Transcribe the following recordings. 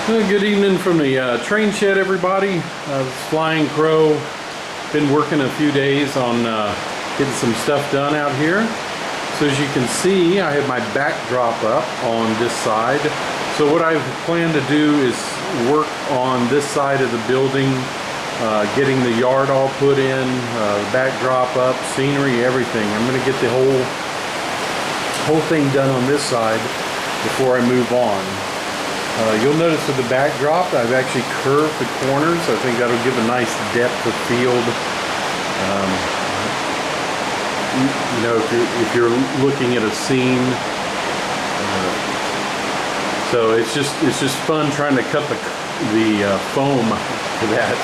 Well, good evening from the train shed, everybody. Flying Crow. Been working a few days on getting some stuff done out here. So as you can see, I have my backdrop up on this side. So what I've planned to do is work on this side of the building, getting the yard all put in, backdrop up, scenery, everything. I'm going to get the whole thing done on this side before I move on. You'll notice with the backdrop, I've actually curved the corners. I think that'll give a nice depth of field. You know, if you're looking at a scene, so it's just fun trying to cut the foam to that.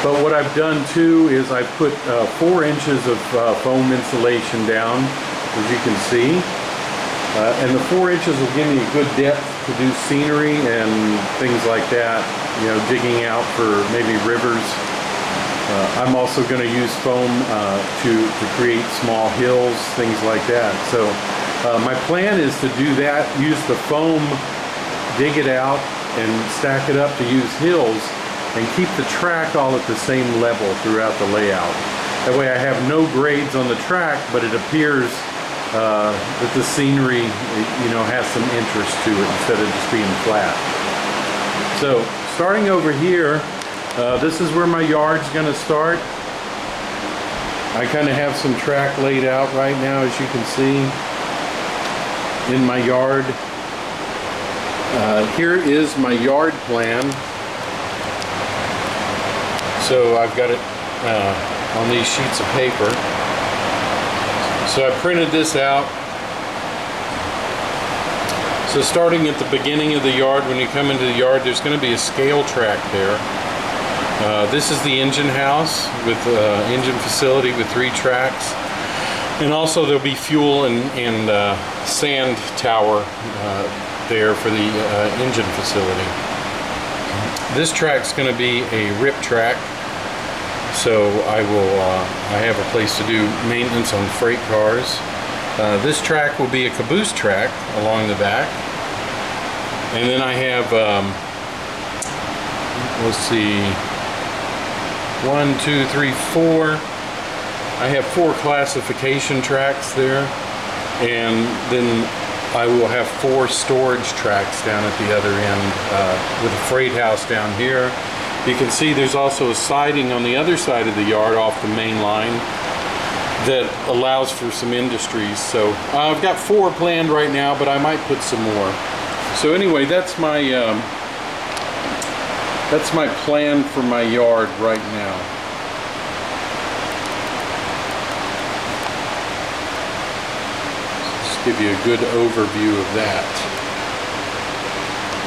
But what I've done too is I've put 4 inches of foam insulation down, as you can see. And the 4 inches will give me a good depth to do scenery and things like that, you know, digging out for maybe rivers. I'm also going to use foam to create small hills, things like that. So my plan is to do that, use the foam, dig it out, and stack it up to use hills, and keep the track all at the same level throughout the layout. That way I have no grades on the track, but it appears that the scenery, you know, has some interest to it instead of just being flat. So starting over here, this is where my yard's going to start. I kind of have some track laid out right now, as you can see, in my yard. Here is my yard plan. So I've got it on these sheets of paper. So I printed this out. So starting at the beginning of the yard, when you come into the yard, there's going to be a scale track there. This is the engine house with engine facility with 3 tracks. And also there'll be fuel and sand tower there for the engine facility. This track's going to be a rip track. So I have a place to do maintenance on freight cars. This track will be a caboose track along the back. And then I have, let's see, 1, 2, 3, 4. I have 4 classification tracks there. And then I will have 4 storage tracks down at the other end with a freight house down here. You can see there's also a siding on the other side of the yard off the main line that allows for some industries. So I've got 4 planned right now, but I might put some more. So anyway, that's my plan for my yard right now. Just give you a good overview of that.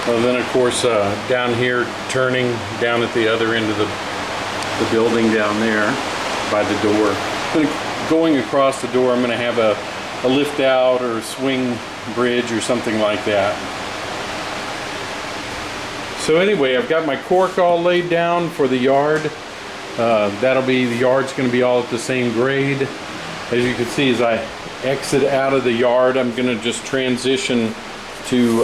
And then of course down here, turning down at the other end of the building down there by the door. Going across the door, I'm going to have a lift out or a swing bridge or something like that. So anyway, I've got my cork all laid down for the yard. The yard's going to be all at the same grade. As you can see, as I exit out of the yard, I'm going to just transition to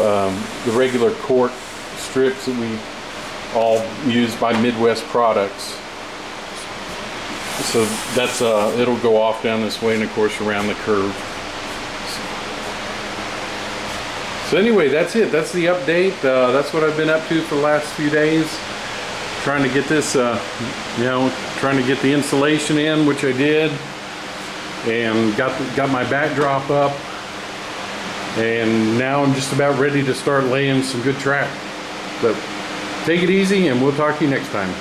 the regular cork strips that we all use by Midwest Products. So that's it'll go off down this way and of course around the curve. So anyway, that's it. That's the update. That's what I've been up to for the last few days. Trying to get this, you know, trying to get the insulation in, which I did, and got my backdrop up. And now I'm just about ready to start laying some good track. So take it easy and we'll talk to you next time.